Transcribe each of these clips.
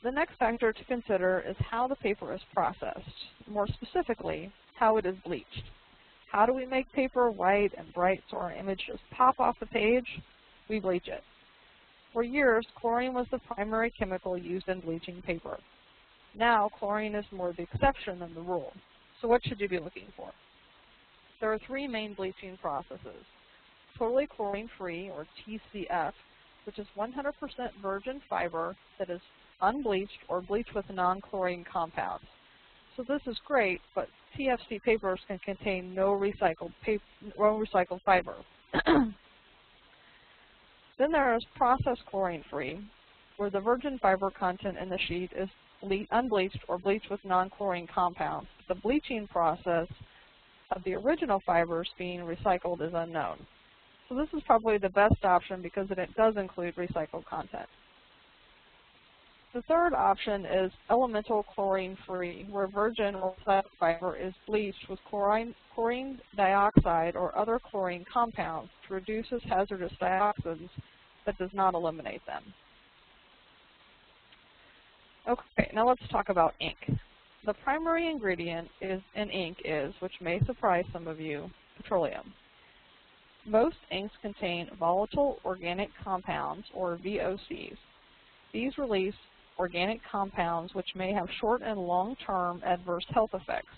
The next factor to consider is how the paper is processed, more specifically, how it is bleached. How do we make paper white and bright so our image just pop off the page? We bleach it. For years, chlorine was the primary chemical used in bleaching paper. Now, chlorine is more the exception than the rule. So what should you be looking for? There are three main bleaching processes. Totally chlorine-free, or TCF, which is 100% virgin fiber that is unbleached or bleached with non-chlorine compounds. So this is great, but TFC papers can contain no recycled fiber. Then there is processed chlorine-free, where the virgin fiber content in the sheet is unbleached or bleached with non-chlorine compounds. The bleaching process of the original fibers being recycled is unknown. So this is probably the best option because it does include recycled content. The third option is elemental chlorine-free, where virgin or recycled fiber is bleached with chlorine dioxide or other chlorine compounds, which reduces hazardous dioxins but does not eliminate them. Okay, now let's talk about ink. The primary ingredient in ink is, which may surprise some of you, petroleum. Most inks contain volatile organic compounds, or VOCs. These release organic compounds which may have short and long-term adverse health effects.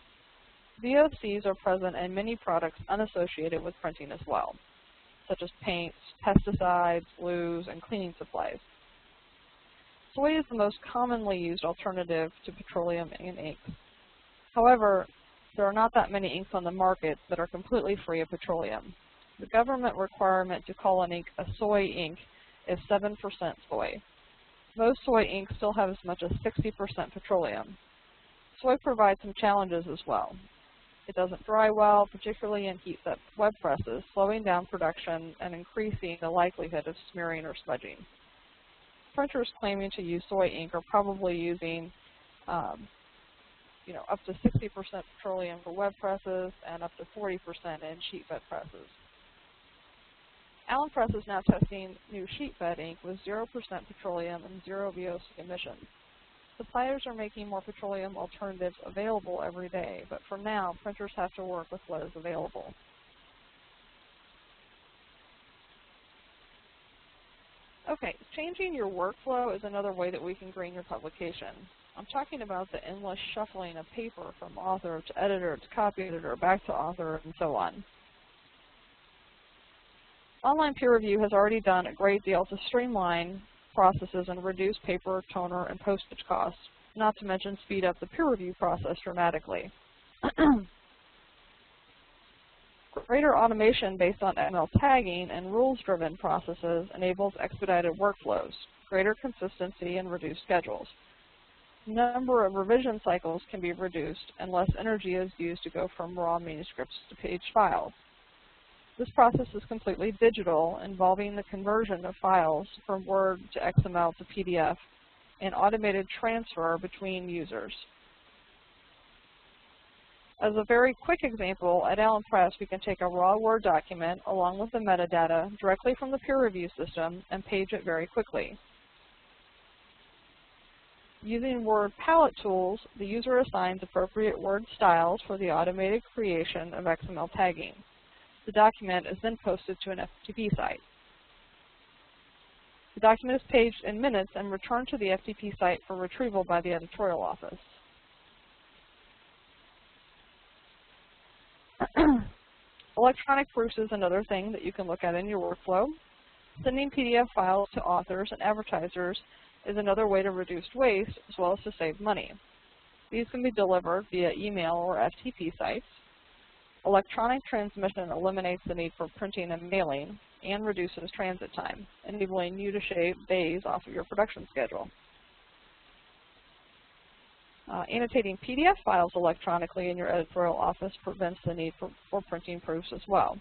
VOCs are present in many products unassociated with printing as well, such as paints, pesticides, glues, and cleaning supplies. Soy is the most commonly used alternative to petroleum in inks. However, there are not that many inks on the market that are completely free of petroleum. The government requirement to call an ink a soy ink is 7% soy. Most soy inks still have as much as 60% petroleum. Soy provides some challenges as well. It doesn't dry well, particularly in heat-set web presses, slowing down production and increasing the likelihood of smearing or smudging. Printers claiming to use soy ink are probably using up to 60% petroleum for web presses and up to 40% in sheet-fed presses. Allen Press is now testing new sheet-fed ink with 0% petroleum and 0 VOC emissions. Suppliers are making more petroleum alternatives available every day, but for now, printers have to work with what is available. Okay, changing your workflow is another way that we can green your publication. I'm talking about the endless shuffling of paper from author to editor to copy editor, back to author, and so on. Online peer review has already done a great deal to streamline processes and reduce paper, toner, and postage costs, not to mention speed up the peer review process dramatically. Greater automation based on XML tagging and rules-driven processes enables expedited workflows, greater consistency, and reduced schedules. The number of revision cycles can be reduced, and less energy is used to go from raw manuscripts to page files. This process is completely digital, involving the conversion of files from Word to XML to PDF and automated transfer between users. As a very quick example, at Allen Press, we can take a raw Word document along with the metadata directly from the peer review system and page it very quickly. Using Word palette tools, the user assigns appropriate Word styles for the automated creation of XML tagging. The document is then posted to an FTP site. The document is paged in minutes and returned to the FTP site for retrieval by the editorial office. Electronic proofs is another thing that you can look at in your workflow. Sending PDF files to authors and advertisers is another way to reduce waste as well as to save money. These can be delivered via email or FTP sites. Electronic transmission eliminates the need for printing and mailing and reduces transit time, enabling you to shave days off of your production schedule. Annotating PDF files electronically in your editorial office prevents the need for printing proofs as well.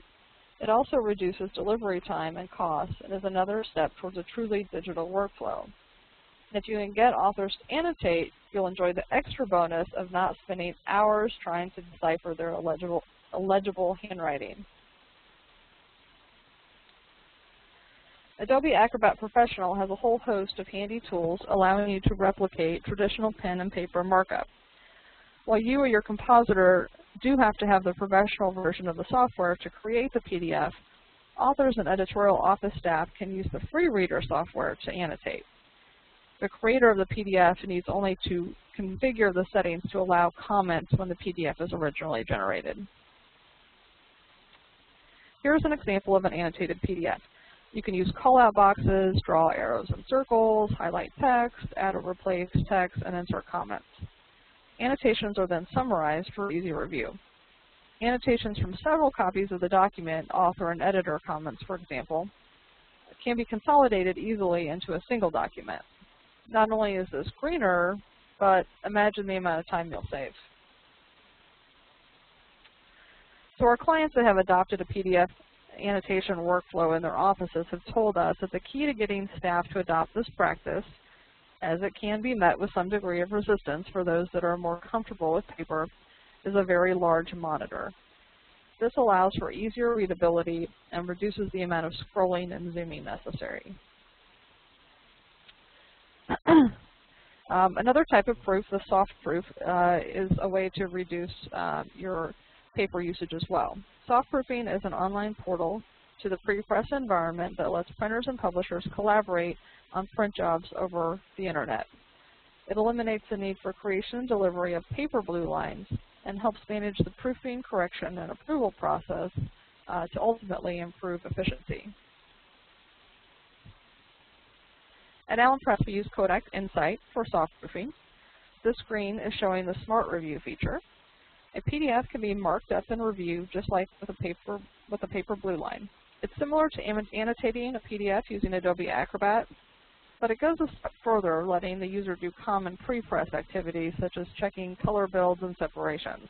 It also reduces delivery time and costs and is another step towards a truly digital workflow. And if you can get authors to annotate, you'll enjoy the extra bonus of not spending hours trying to decipher their illegible handwriting. Adobe Acrobat Professional has a whole host of handy tools allowing you to replicate traditional pen and paper markup. While you or your compositor do have to have the professional version of the software to create the PDF, authors and editorial office staff can use the free reader software to annotate. The creator of the PDF needs only to configure the settings to allow comments when the PDF is originally generated. Here's an example of an annotated PDF. You can use call-out boxes, draw arrows and circles, highlight text, add or replace text, and insert comments. Annotations are then summarized for easy review. Annotations from several copies of the document, author and editor comments, for example, can be consolidated easily into a single document. Not only is this greener, but imagine the amount of time you'll save. So our clients that have adopted a PDF annotation workflow in their offices have told us that the key to getting staff to adopt this practice, as it can be met with some degree of resistance for those that are more comfortable with paper, is a very large monitor. This allows for easier readability and reduces the amount of scrolling and zooming necessary. Another type of proof, the soft proof, is a way to reduce your paper usage as well. Soft proofing is an online portal to the pre-press environment that lets printers and publishers collaborate on print jobs over the internet. It eliminates the need for creation and delivery of paper blue lines and helps manage the proofing, correction, and approval process to ultimately improve efficiency. At Allen Press, we use Kodak Insight for soft proofing. This screen is showing the Smart Review feature. A PDF can be marked up and reviewed just like with a paper blue line. It's similar to annotating a PDF using Adobe Acrobat, but it goes a step further, letting the user do common pre-press activities such as checking color builds and separations.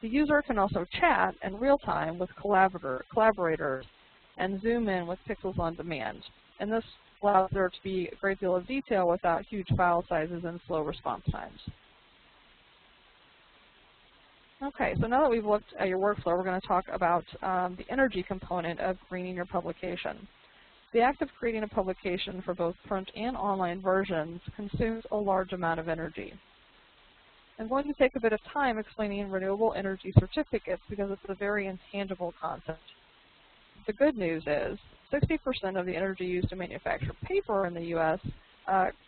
The user can also chat in real time with collaborators and zoom in with pixels on demand. And this allows there to be a great deal of detail without huge file sizes and slow response times. Okay, so now that we've looked at your workflow, we're going to talk about the energy component of greening your publication. The act of creating a publication for both print and online versions consumes a large amount of energy. I'm going to take a bit of time explaining renewable energy certificates because it's a very intangible concept. The good news is 60% of the energy used to manufacture paper in the U.S.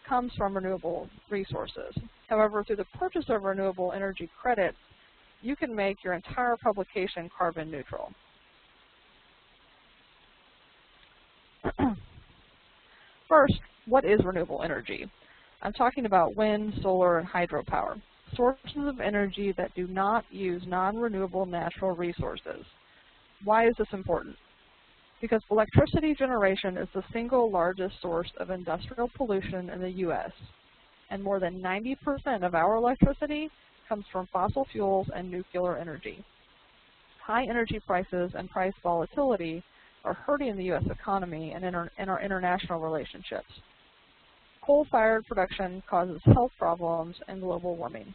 Comes from renewable resources. However, through the purchase of renewable energy credits, you can make your entire publication carbon neutral. First, what is renewable energy? I'm talking about wind, solar, and hydropower, sources of energy that do not use non-renewable natural resources. Why is this important? Because electricity generation is the single largest source of industrial pollution in the U.S., and more than 90% of our electricity comes from fossil fuels and nuclear energy. High energy prices and price volatility are hurting the U.S. economy and in our international relationships. Coal-fired production causes health problems and global warming.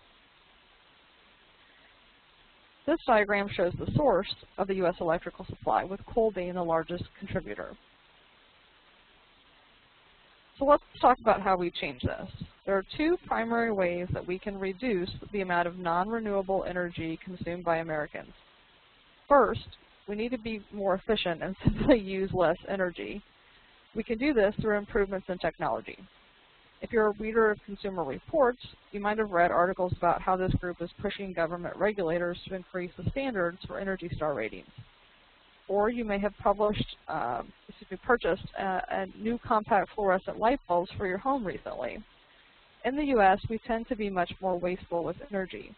This diagram shows the source of the U.S. electrical supply, with coal being the largest contributor. So let's talk about how we change this. There are two primary ways that we can reduce the amount of non-renewable energy consumed by Americans. First, we need to be more efficient and simply use less energy. We can do this through improvements in technology. If you're a reader of Consumer Reports, you might have read articles about how this group is pushing government regulators to increase the standards for ENERGY STAR ratings. Or you may have purchased a new compact fluorescent light bulbs for your home recently. In the U.S., we tend to be much more wasteful with energy.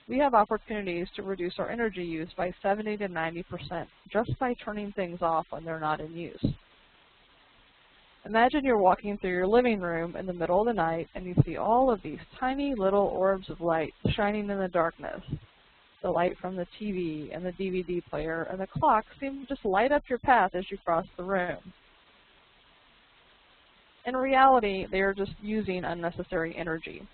We have opportunities to reduce our energy use by 70 to 90% just by turning things off when they're not in use. Imagine you're walking through your living room in the middle of the night and you see all of these tiny little orbs of light shining in the darkness. The light from the TV and the DVD player and the clock seem to just light up your path as you cross the room. In reality, they are just using unnecessary energy.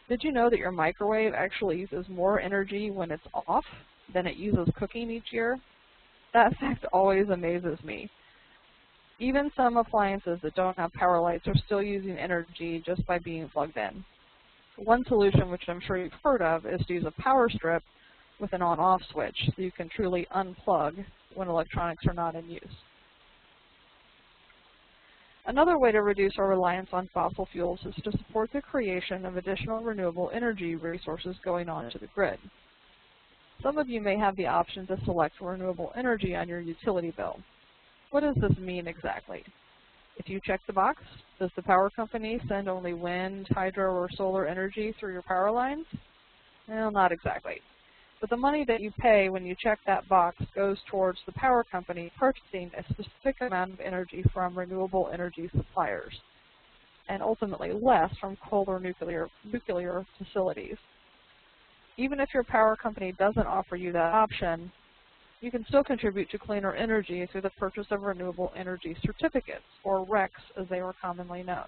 Did you know that your microwave actually uses more energy when it's off than it uses cooking each year? That fact always amazes me. Even some appliances that don't have power lights are still using energy just by being plugged in. One solution, which I'm sure you've heard of, is to use a power strip with an on-off switch so you can truly unplug when electronics are not in use. Another way to reduce our reliance on fossil fuels is to support the creation of additional renewable energy resources going on into the grid. Some of you may have the option to select renewable energy on your utility bill. What does this mean exactly? If you check the box, does the power company send only wind, hydro, or solar energy through your power lines? Well, not exactly. But the money that you pay when you check that box goes towards the power company purchasing a specific amount of energy from renewable energy suppliers, and ultimately less from coal or nuclear facilities. Even if your power company doesn't offer you that option, you can still contribute to cleaner energy through the purchase of renewable energy certificates, or RECs as they were commonly known.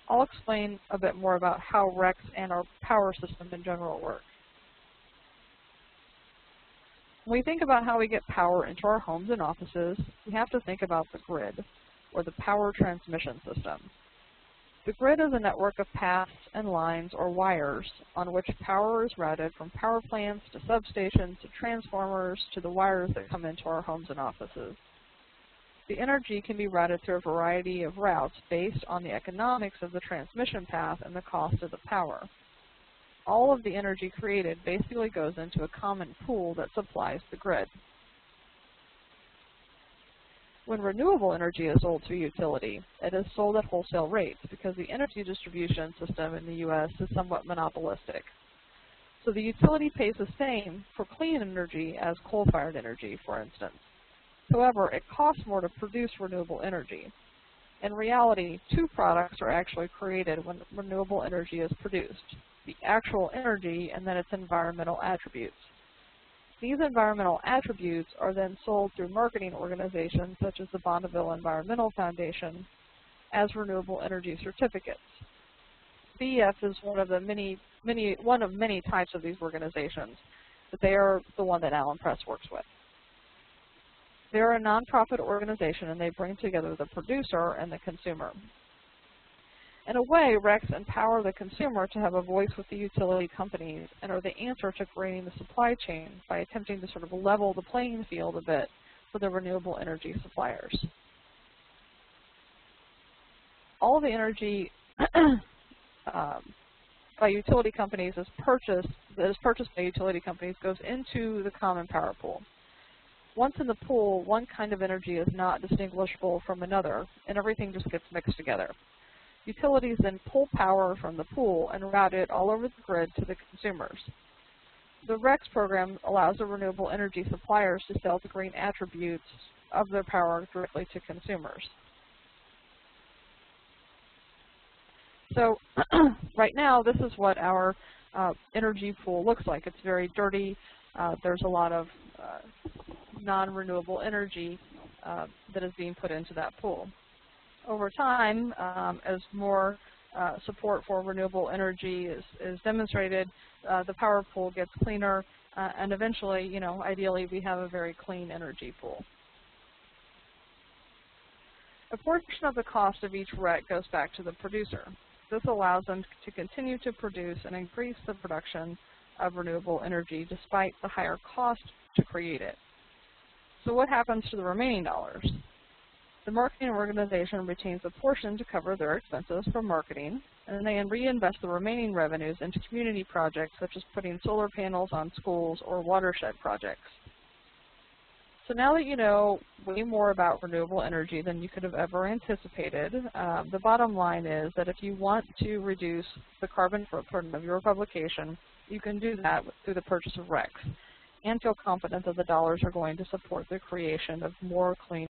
I'll explain a bit more about how RECs and our power system in general work. When we think about how we get power into our homes and offices, we have to think about the grid, or the power transmission system. The grid is a network of paths and lines, or wires, on which power is routed from power plants to substations to transformers to the wires that come into our homes and offices. The energy can be routed through a variety of routes based on the economics of the transmission path and the cost of the power. All of the energy created basically goes into a common pool that supplies the grid. When renewable energy is sold to a utility, it is sold at wholesale rates because the energy distribution system in the U.S. is somewhat monopolistic. So the utility pays the same for clean energy as coal-fired energy, for instance. However, it costs more to produce renewable energy. In reality, two products are actually created when renewable energy is produced: the actual energy and then its environmental attributes. These environmental attributes are then sold through marketing organizations such as the Bonneville Environmental Foundation as renewable energy certificates. BEF is one of many types of these organizations, but they are the one that Allen Press works with. They're a nonprofit organization, and they bring together the producer and the consumer. In a way, RECs empower the consumer to have a voice with the utility companies and are the answer to creating the supply chain by attempting to sort of level the playing field a bit for the renewable energy suppliers. All the energy by utility companies that is purchased by utility companies goes into the common power pool. Once in the pool, one kind of energy is not distinguishable from another, and everything just gets mixed together. Utilities then pull power from the pool and route it all over the grid to the consumers. The RECs program allows the renewable energy suppliers to sell the green attributes of their power directly to consumers. So right now, this is what our energy pool looks like. It's very dirty. There's a lot of non-renewable energy that is being put into that pool. Over time, as more support for renewable energy is demonstrated, the power pool gets cleaner, and eventually, ideally, we have a very clean energy pool. A portion of the cost of each REC goes back to the producer. This allows them to continue to produce and increase the production of renewable energy despite the higher cost to create it. So what happens to the remaining dollars? The marketing organization retains a portion to cover their expenses for marketing, and they reinvest the remaining revenues into community projects such as putting solar panels on schools or watershed projects. So now that you know way more about renewable energy than you could have ever anticipated, the bottom line is that if you want to reduce the carbon footprint of your publication, you can do that through the purchase of RECs and feel confident that the dollars are going to support the creation of more clean